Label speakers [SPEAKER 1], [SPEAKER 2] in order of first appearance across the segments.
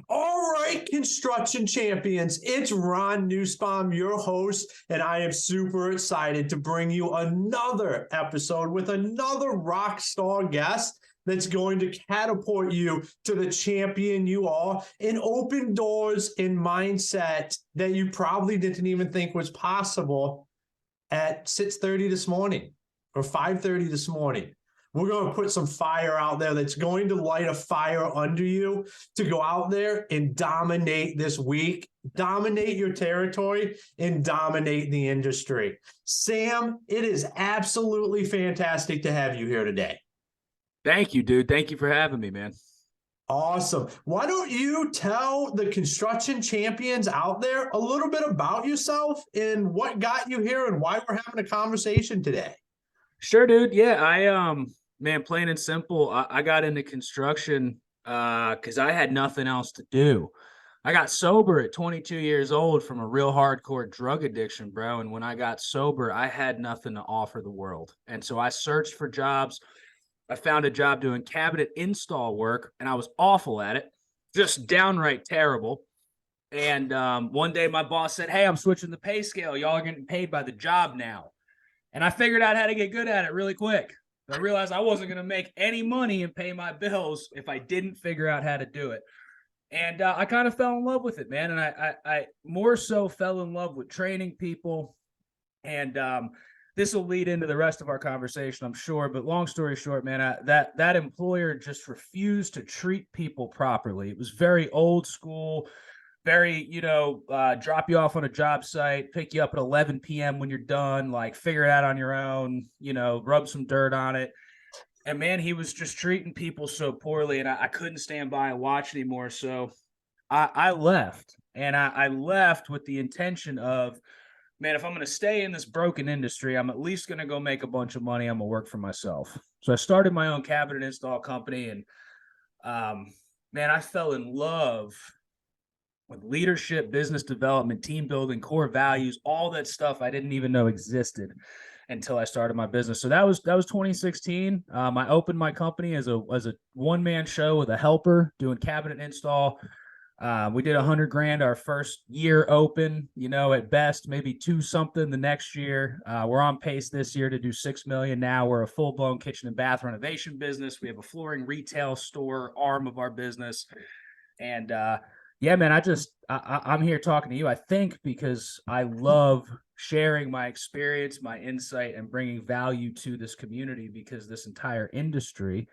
[SPEAKER 1] All right, construction champions, it's Ron Newsbaum, your host, and I am super excited to bring you another episode with another rock star guest that's going to catapult you to the champion you are and open doors and mindset that you probably didn't even think was possible at 6:30 this morning or 5:30 this morning. We're going to put some fire out there that's going to light a fire under you to go out there and dominate this week, dominate your territory, and dominate the industry. Sam, it is absolutely fantastic to have you here today.
[SPEAKER 2] Thank you, dude. Thank you for having me, man.
[SPEAKER 1] Awesome. Why don't you tell the construction champions out there a little bit about yourself and what got you here and why we're having a conversation today?
[SPEAKER 2] Sure, dude. Yeah, man, plain and simple, I got into construction because I had nothing else to do. I got sober at 22 years old from a real hardcore drug addiction, bro. And when I got sober, I had nothing to offer the world. And so I searched for jobs. I found a job doing cabinet install work, and I was awful at it, just downright terrible. And one day my boss said, "Hey, I'm switching the pay scale. Y'all are getting paid by the job now." And I figured out how to get good at it really quick. I realized I wasn't going to make any money and pay my bills if I didn't figure out how to do it. And I kind of fell in love with it, man. And I more so fell in love with training people. And this will lead into the rest of our conversation, I'm sure. But long story short, man, that employer just refused to treat people properly. It was very old school, very, drop you off on a job site, pick you up at 11 p.m. when you're done, like figure it out on your own, rub some dirt on it. And man, he was just treating people so poorly, and I couldn't stand by and watch anymore. So I left, and I left with the intention of, man, if I'm going to stay in this broken industry, I'm at least going to go make a bunch of money. I'm going to work for myself. So I started my own cabinet install company, and man, I fell in love with leadership, business development, team building, core values, all that stuff I didn't even know existed until I started my business. So that was 2016. I opened my company as a one-man show with a helper doing cabinet install. We did $100,000 our first year open, at best, maybe two something the next year. We're on pace this year to do 6 million. Now we're a full-blown kitchen and bath renovation business. We have a flooring retail store arm of our business. And, yeah, man, I'm here talking to you, I think, because I love sharing my experience, my insight, and bringing value to this community, because this entire industry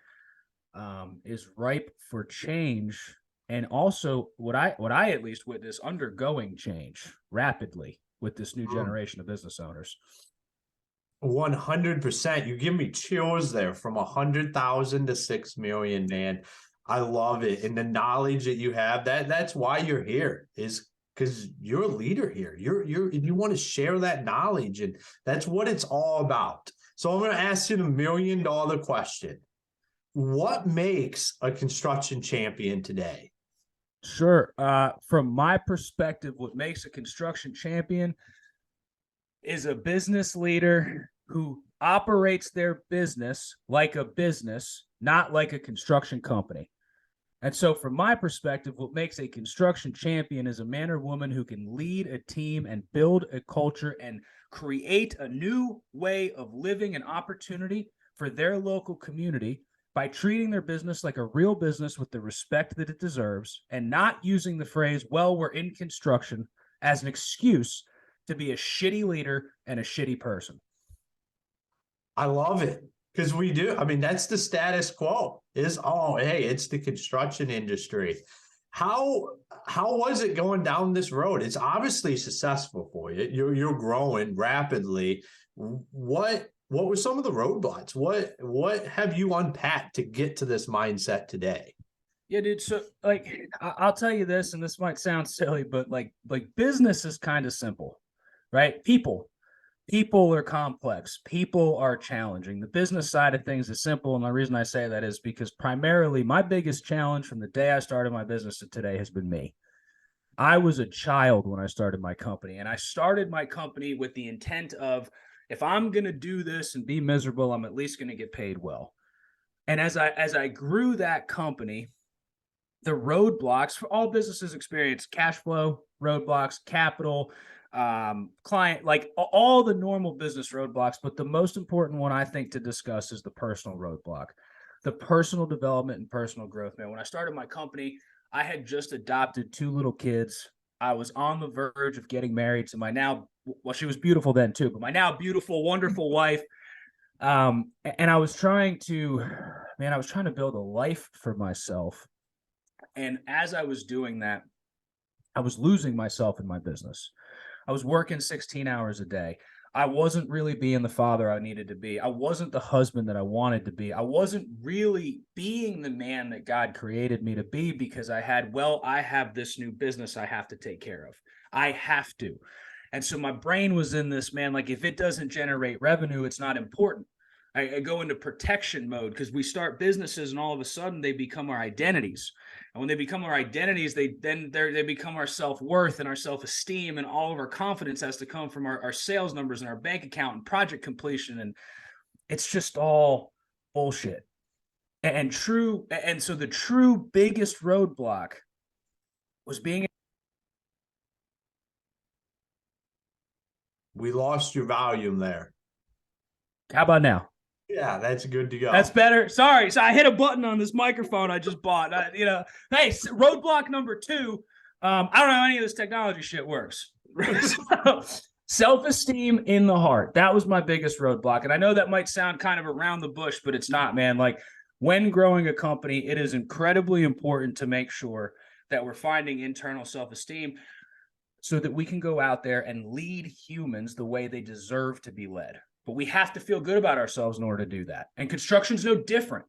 [SPEAKER 2] is ripe for change. And also what I at least witness undergoing change rapidly with this new generation of business owners.
[SPEAKER 1] 100%. You give me chills there from 100,000 to 6 million, man. I love it. And the knowledge that you have, that's why you're here, is because you're a leader here. You want to share that knowledge, and that's what it's all about. So I'm going to ask you the $1 million question. What makes a construction champion today?
[SPEAKER 2] Sure. From my perspective, what makes a construction champion is a business leader who operates their business like a business, not like a construction company. And so from my perspective, what makes a construction champion is a man or woman who can lead a team and build a culture and create a new way of living and opportunity for their local community by treating their business like a real business with the respect that it deserves, and not using the phrase, "well, we're in construction," as an excuse to be a shitty leader and a shitty person.
[SPEAKER 1] I love it, because we do. I mean, that's the status quo, is, oh, hey, it's the construction industry. How was it going down this road? It's obviously successful for you. You're growing rapidly. What were some of the roadblocks? What have you unpacked to get to this mindset today?
[SPEAKER 2] Yeah, dude. So I'll tell you this, and this might sound silly, but like business is kind of simple, right? People are complex. People are challenging. The business side of things is simple. And the reason I say that is because primarily my biggest challenge from the day I started my business to today has been me. I was a child when I started my company, and I started my company with the intent of, if I'm going to do this and be miserable, I'm at least going to get paid well. And as I grew that company, the roadblocks for all businesses experience cash flow, roadblocks, capital, client, like all the normal business roadblocks. But the most important one I think to discuss is the personal roadblock, the personal development and personal growth, man. When I started my company, I had just adopted 2 little kids. I was on the verge of getting married to my now, well, she was beautiful then too, but my now beautiful, wonderful wife. And I was trying to, man, I was trying to build a life for myself. And as I was doing that, I was losing myself in my business. I was working 16 hours a day. I wasn't really being the father I needed to be. I wasn't the husband that I wanted to be. I wasn't really being the man that God created me to be because I have this new business I have to take care of. I have to. And so my brain was in this, man, like if it doesn't generate revenue, it's not important. I go into protection mode because we start businesses and all of a sudden they become our identities. And when they become our identities, they become our self-worth and our self-esteem, and all of our confidence has to come from our sales numbers and our bank account and project completion. And it's just all bullshit. And so the true biggest roadblock was being.
[SPEAKER 1] We lost your volume there.
[SPEAKER 2] How about now?
[SPEAKER 1] Yeah, that's good to go.
[SPEAKER 2] That's better. Sorry. So I hit a button on this microphone I just bought. Hey, roadblock number 2. I don't know how any of this technology shit works. Self-esteem in the heart. That was my biggest roadblock. And I know that might sound kind of around the bush, but it's not, man. Like when growing a company, it is incredibly important to make sure that we're finding internal self-esteem so that we can go out there and lead humans the way they deserve to be led. But we have to feel good about ourselves in order to do that. And construction's no different.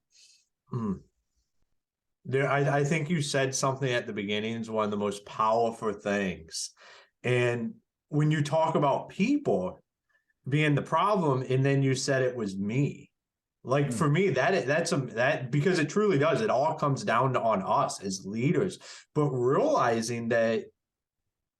[SPEAKER 1] I think you said something at the beginning is one of the most powerful things. And when you talk about people being the problem, and then you said it was me. Like for me, that's because it truly does. It all comes down on us as leaders, but realizing that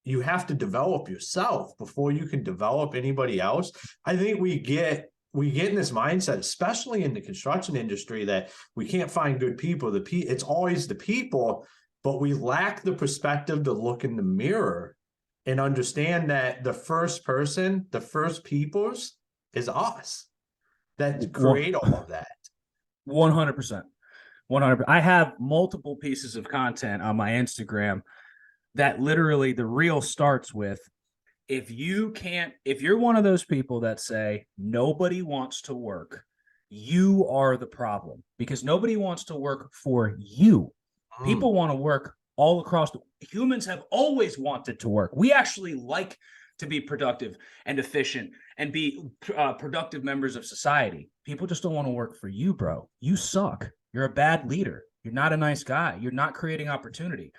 [SPEAKER 1] you have to develop yourself before you can develop anybody else. I think we get in this mindset, especially in the construction industry, that we can't find good people. It's always the people, but we lack the perspective to look in the mirror and understand that the first peoples is us that create all of that.
[SPEAKER 2] 100%. 100%. I have multiple pieces of content on my Instagram that literally the reel starts with, if you're one of those people that say nobody wants to work, you are the problem, because nobody wants to work for you. People want to work all across. Humans have always wanted to work. We actually like to be productive and efficient and be productive members of society. People just don't want to work for you, bro. You suck. You're a bad leader. You're not a nice guy. You're not creating opportunity.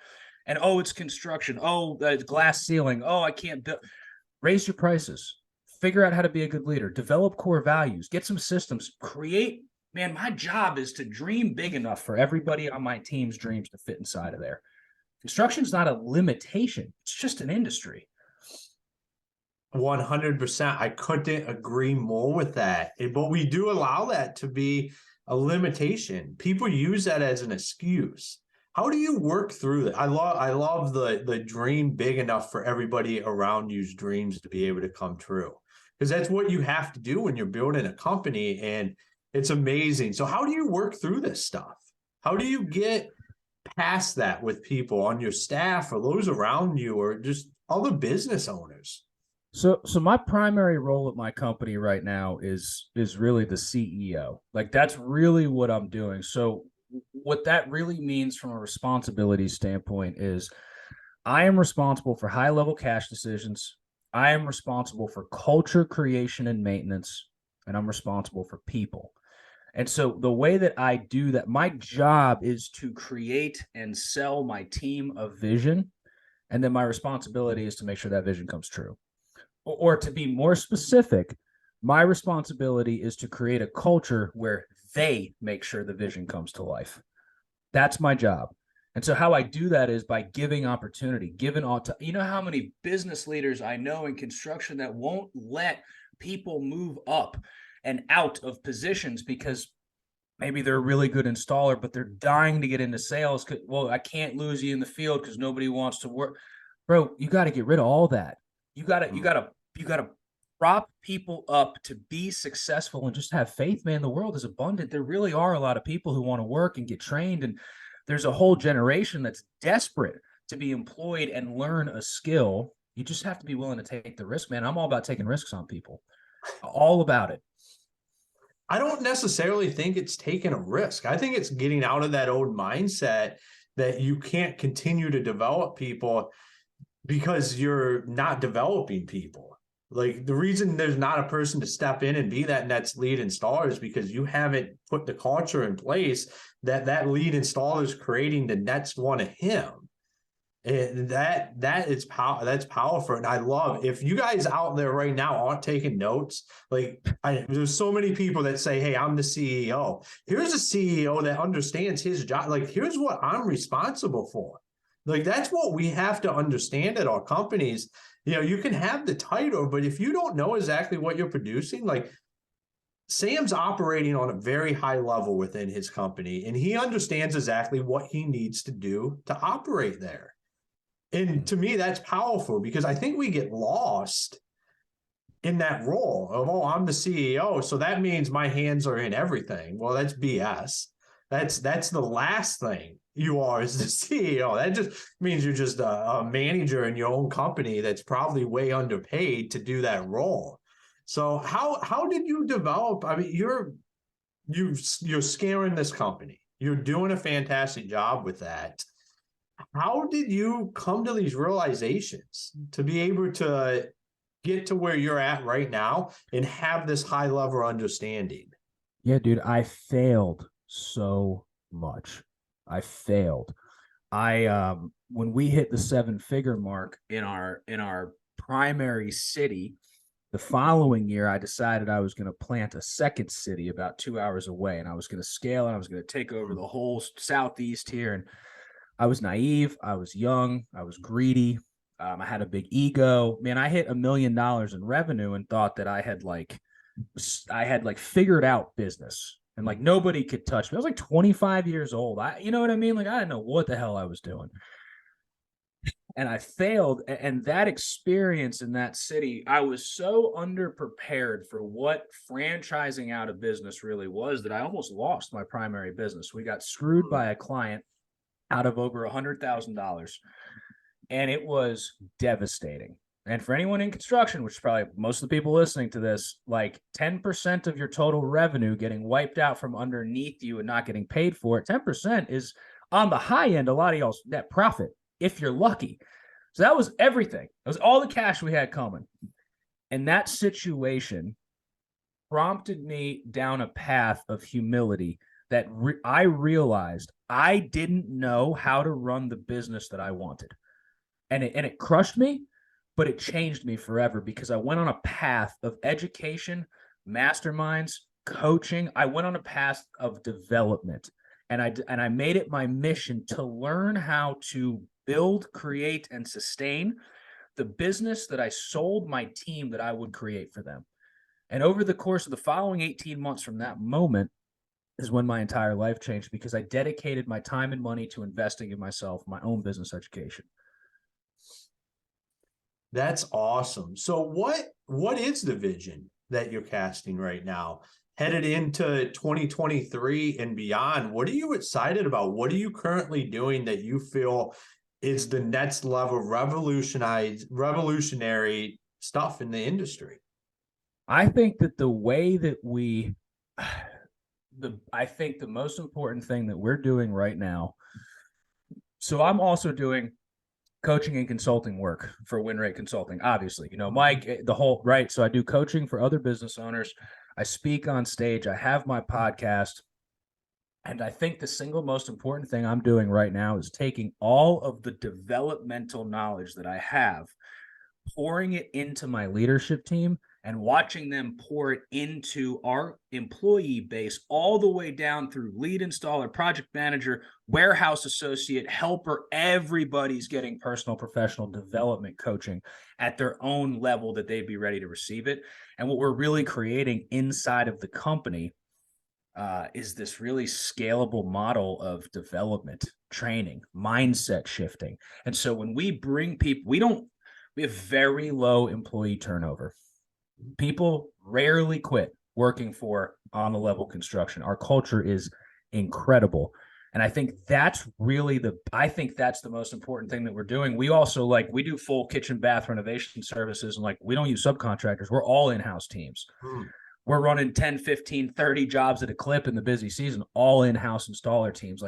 [SPEAKER 2] And, oh, it's construction. Oh, it's glass ceiling. Oh, I can't build. Raise your prices. Figure out how to be a good leader. Develop core values. Get some systems. Create. Man, my job is to dream big enough for everybody on my team's dreams to fit inside of there. Construction's not a limitation. It's just an industry.
[SPEAKER 1] 100%. I couldn't agree more with that. But we do allow that to be a limitation. People use that as an excuse. How do you work through that? I love the dream big enough for everybody around you's dreams to be able to come true, because that's what you have to do when you're building a company, and it's amazing. So how do you work through this stuff? How do you get past that with people on your staff or those around you or just other business owners?
[SPEAKER 2] So my primary role at my company right now is really the CEO. Like that's really what I'm doing. So what that really means from a responsibility standpoint is I am responsible for high-level cash decisions. I am responsible for culture creation and maintenance, and I'm responsible for people. And so the way that I do that, my job is to create and sell my team a vision, and then my responsibility is to make sure that vision comes true. Or to be more specific, my responsibility is to create a culture where they make sure the vision comes to life. That's my job. And so how I do that is by giving opportunity, you know how many business leaders I know in construction that won't let people move up and out of positions because, maybe they're a really good installer, but they're dying to get into sales. Well, I can't lose you in the field because nobody wants to work. Bro, you got to get rid of all that. You got to prop people up to be successful and just have faith, man. The world is abundant. There really are a lot of people who want to work and get trained. And there's a whole generation that's desperate to be employed and learn a skill. You just have to be willing to take the risk, man. I'm all about taking risks on people. All about it.
[SPEAKER 1] I don't necessarily think it's taking a risk. I think it's getting out of that old mindset that you can't continue to develop people because you're not developing people. Like, the reason there's not a person to step in and be that Nets lead installer is because you haven't put the culture in place that lead installer is creating the Nets want of him. And that's powerful. And I love, if you guys out there right now aren't taking notes, like, there's so many people that say, hey, I'm the CEO. Here's a CEO that understands his job. Like, here's what I'm responsible for. Like, that's what we have to understand at our companies. You know, you can have the title, but if you don't know exactly what you're producing, like, Sam's operating on a very high level within his company, and he understands exactly what he needs to do to operate there. And to me, that's powerful, because I think we get lost in that role of, oh, I'm the CEO, so that means my hands are in everything. Well, that's BS. That's the last thing you are, is the CEO. That just means you're just a manager in your own company that's probably way underpaid to do that role. So how did you develop? I mean, you're scaling this company. You're doing a fantastic job with that. How did you come to these realizations to be able to get to where you're at right now and have this high level understanding?
[SPEAKER 2] Yeah, dude, I failed so much. I failed. I when we hit the 7-figure mark in our primary city, the following year I decided I was going to plant a second city about 2 hours away, and I was going to scale, and I was going to take over the whole southeast here. And I was naive, I was young, I was greedy. I had a big ego. Man, I hit $1 million in revenue and thought that I had figured out business, and like nobody could touch me. I was like 25 years old. You know what I mean? Like, I didn't know what the hell I was doing. And I failed. And that experience in that city, I was so underprepared for what franchising out of business really was that I almost lost my primary business. We got screwed by a client out of over $100,000, and it was devastating. And for anyone in construction, which is probably most of the people listening to this, like 10% of your total revenue getting wiped out from underneath you and not getting paid for it, 10% is on the high end a lot of y'all's net profit, if you're lucky. So that was everything. That was all the cash we had coming. And that situation prompted me down a path of humility that I realized I didn't know how to run the business that I wanted. And it crushed me, but it changed me forever, because I went on a path of education, masterminds, coaching. I went on a path of development, and I made it my mission to learn how to build, create, and sustain the business that I sold my team that I would create for them. And over the course of the following 18 months from that moment is when my entire life changed, because I dedicated my time and money to investing in myself, my own business education.
[SPEAKER 1] That's awesome. So what is the vision that you're casting right now, headed into 2023 and beyond? What are you excited about? What are you currently doing that you feel is the next level revolutionary stuff in the industry?
[SPEAKER 2] I think that the way that I think the most important thing that we're doing right now. So I'm also doing coaching and consulting work for WinRate Consulting. Obviously, you know, Mike, the whole, right. So I do coaching for other business owners. I speak on stage. I have my podcast. And I think the single most important thing I'm doing right now is taking all of the developmental knowledge that I have, pouring it into my leadership team, and watching them pour it into our employee base, all the way down through lead installer, project manager, warehouse associate, helper. Everybody's getting personal professional development coaching at their own level that they'd be ready to receive it. And what we're really creating inside of the company is this really scalable model of development, training, mindset shifting. And so when we bring people, we have very low employee turnover. People rarely quit working for on a level construction. Our culture is incredible. And I think that's the most important thing that we're doing. We also we do full kitchen bath renovation services, and we don't use subcontractors. We're all in-house teams. We're running 10, 15, 30 jobs at a clip in the busy season, all in-house installer teams.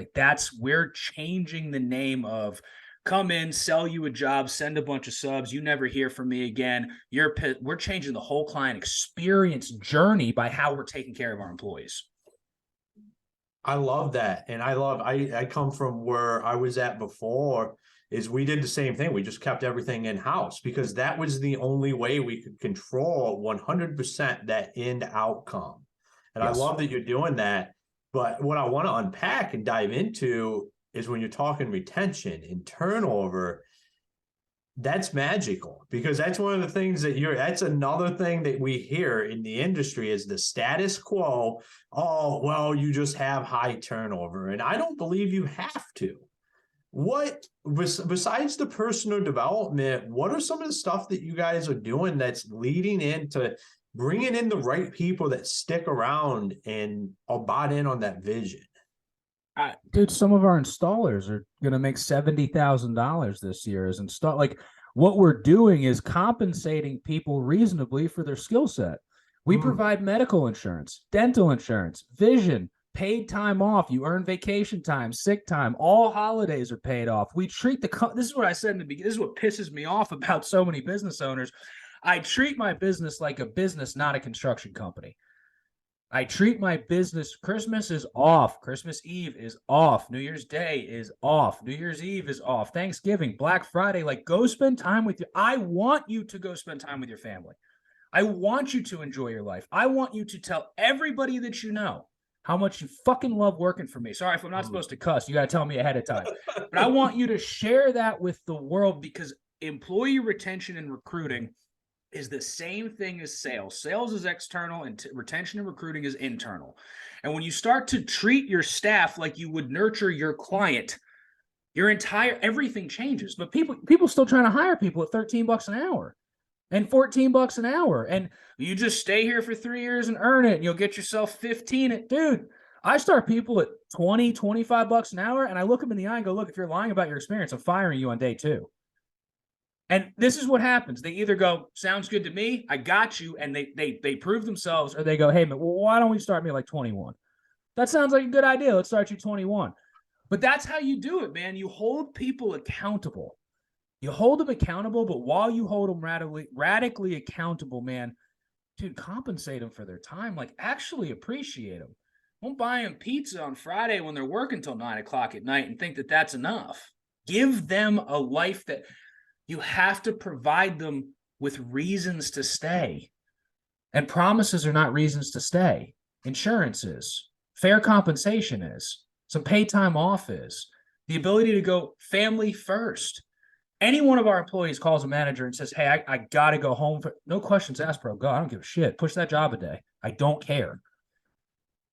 [SPEAKER 2] We're changing the name of come in, sell you a job, send a bunch of subs. You never hear from me again. We're changing the whole client experience journey by how we're taking care of our employees.
[SPEAKER 1] I love that. And I come from where I was at before, is we did the same thing. We just kept everything in-house because that was the only way we could control 100% that end outcome. And yes. I love that you're doing that. But what I want to unpack and dive into is when you're talking retention and turnover, that's magical, because that's one of the things that's another thing that we hear in the industry is the status quo. Oh, well, you just have high turnover. And I don't believe you have to. What, besides the personal development, what are some of the stuff that you guys are doing that's leading into bringing in the right people that stick around and are bought in on that vision?
[SPEAKER 2] Dude, some of our installers are going to make $70,000 this year as what we're doing is compensating people reasonably for their skill set. We provide medical insurance, dental insurance, vision, paid time off. You earn vacation time, sick time, all holidays are paid off. We treat this is what I said in the beginning. This is what pisses me off about so many business owners. I treat my business like a business, not a construction company. I treat my business. Christmas is off. Christmas Eve is off. New Year's Day is off. New Year's Eve is off. Thanksgiving, Black Friday, go spend time with you. I want you to go spend time with your family. I want you to enjoy your life. I want you to tell everybody that you know how much you fucking love working for me. Sorry if I'm not supposed to cuss. You got to tell me ahead of time. But I want you to share that with the world, because employee retention and recruiting is the same thing as sales. Sales is external, and retention and recruiting is internal. And when you start to treat your staff like you would nurture your client, everything changes. But people still trying to hire people at $13 an hour and $14 an hour. And you just stay here for 3 years and earn it, and you'll get yourself 15. Dude, I start people at $20, $25 an hour, and I look them in the eye and go, look, if you're lying about your experience, I'm firing you on day 2. And this is what happens. They either go, sounds good to me, I got you, and they prove themselves, or they go, hey, man, well, why don't we start me like 21? That sounds like a good idea. Let's start you 21. But that's how you do it, man. You hold people accountable. You hold them accountable, but while you hold them radically accountable, man, dude, compensate them for their time. Actually appreciate them. Don't buy them pizza on Friday when they're working till 9 o'clock at night and think that that's enough. Give them a life that... You have to provide them with reasons to stay. And promises are not reasons to stay. Insurance is. Fair compensation is. Some paid time off is. The ability to go family first. Any one of our employees calls a manager and says, hey, I got to go home. No questions asked, bro. Go, I don't give a shit. Push that job a day. I don't care.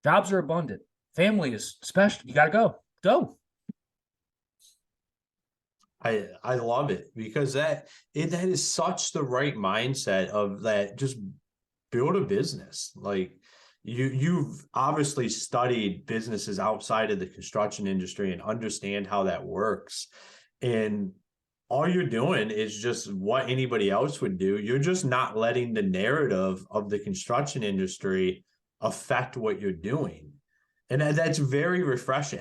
[SPEAKER 2] Jobs are abundant. Family is special. You got to go. Go.
[SPEAKER 1] I love it, because that is such the right mindset of that. Just build a business. You've obviously studied businesses outside of the construction industry and understand how that works. And all you're doing is just what anybody else would do. You're just not letting the narrative of the construction industry affect what you're doing. And that's very refreshing.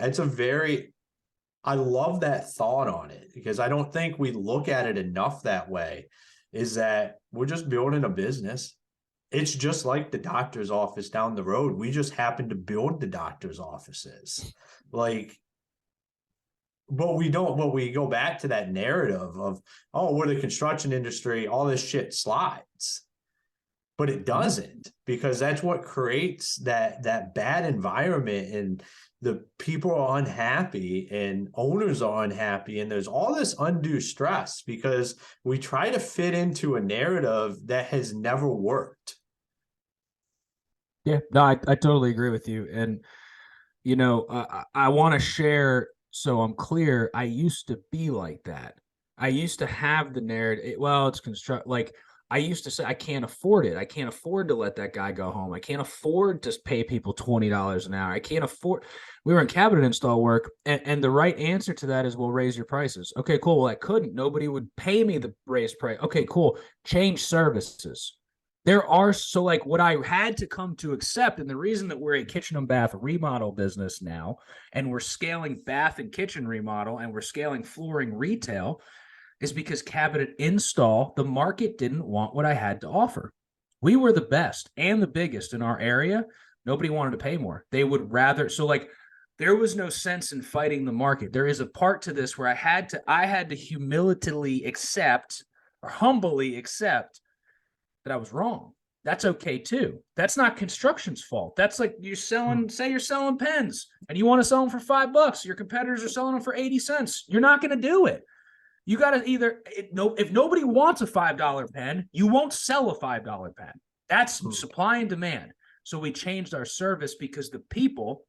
[SPEAKER 1] I love that thought on it, because I don't think we look at it enough that way, is that we're just building a business. It's just like the doctor's office down the road. We just happen to build the doctor's offices. But we go back to that narrative of, oh, we're the construction industry, all this shit slides. But it doesn't, because that's what creates that bad environment, and the people are unhappy and owners are unhappy, and there's all this undue stress because we try to fit into a narrative that has never worked.
[SPEAKER 2] Yeah, no, I totally agree with you. And, I want to share so I'm clear. I used to be like that. I used to have the narrative. Well, it's construct like I used to say, I can't afford it. I can't afford to let that guy go home. I can't afford to pay people $20 an hour. I can't afford. We were in cabinet install work, and the right answer to that is, well, raise your prices. Okay, cool. Well, I couldn't. Nobody would pay me the raised price. Okay, cool. Change services. There are so like what I had to come to accept, and the reason that we're a kitchen and bath remodel business now, and we're scaling bath and kitchen remodel, and we're scaling flooring retail, is because cabinet install, the market didn't want what I had to offer. We were the best and the biggest in our area. Nobody wanted to pay more. They would rather, so like there was no sense in fighting the market. There is a part to this where I had to humilitarily accept or humbly accept that I was wrong. That's okay too. That's not construction's fault. That's like say you're selling pens and you want to sell them for $5. Your competitors are selling them for 80 cents. You're not going to do it. You got to if nobody wants a $5 pen, you won't sell a $5 pen. That's supply and demand. So we changed our service because the people,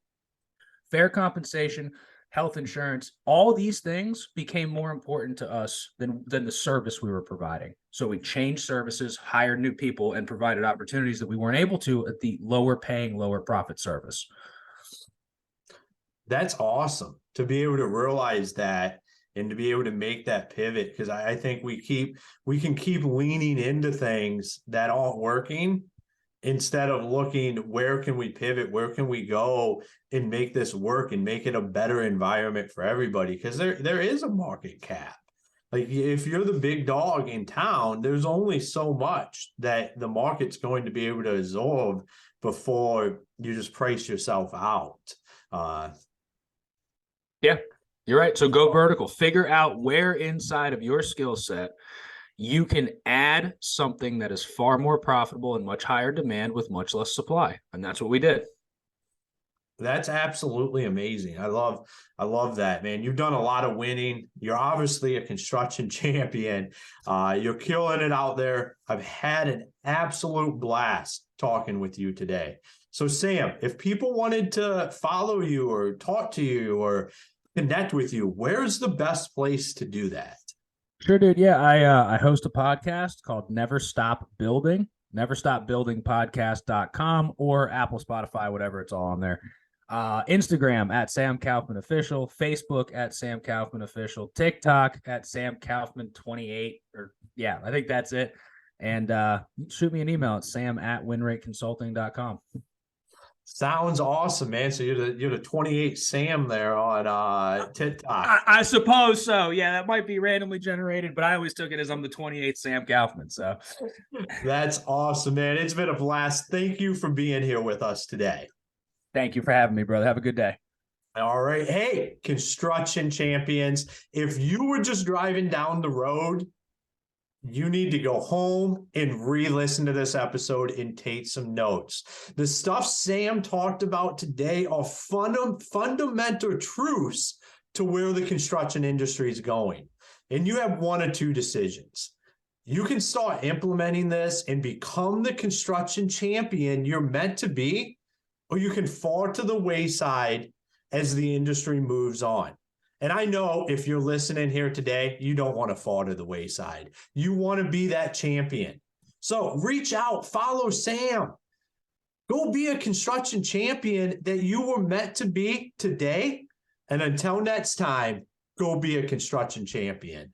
[SPEAKER 2] fair compensation, health insurance, all these things became more important to us than the service we were providing. So we changed services, hired new people, and provided opportunities that we weren't able to at the lower paying, lower profit service.
[SPEAKER 1] That's awesome to be able to realize that and to be able to make that pivot, because I think we can keep leaning into things that aren't working instead of looking, where can we pivot, where can we go and make this work and make it a better environment for everybody, because there is a market cap. Like if you're the big dog in town, there's only so much that the market's going to be able to absorb before you just price yourself out.
[SPEAKER 2] Yeah, you're right. So go vertical. Figure out where inside of your skill set you can add something that is far more profitable and much higher demand with much less supply. And that's what we did.
[SPEAKER 1] That's absolutely amazing. I love that, man. You've done a lot of winning. You're obviously a construction champion. You're killing it out there. I've had an absolute blast talking with you today. So Sam, if people wanted to follow you or talk to you or connect with you, where's the best place to do that?
[SPEAKER 2] Sure, dude. Yeah, I host a podcast called Never Stop Building, neverstopbuildingpodcast.com or Apple, Spotify, whatever, it's all on there. Instagram at Sam Kaufman Official, Facebook at Sam Kaufman Official, TikTok at Sam Kaufman 28, or yeah, I think that's it. And shoot me an email at sam@winrateconsulting.com.
[SPEAKER 1] Sounds awesome, man. So you're the 28 Sam there on TikTok.
[SPEAKER 2] I suppose so. Yeah, that might be randomly generated, but I always took it as I'm the 28th Sam Kaufman. So
[SPEAKER 1] that's awesome, man. It's been a blast. Thank you for being here with us today.
[SPEAKER 2] Thank you for having me, brother. Have a good day.
[SPEAKER 1] All right. Hey, construction champions, if you were just driving down the road, you need to go home and re-listen to this episode and take some notes. The stuff Sam talked about today are fundamental truths to where the construction industry is going. And you have one or two decisions. You can start implementing this and become the construction champion you're meant to be, or you can fall to the wayside as the industry moves on. And I know if you're listening here today, you don't want to fall to the wayside. You want to be that champion. So reach out, follow Sam. Go be a construction champion that you were meant to be today. And until next time, go be a construction champion.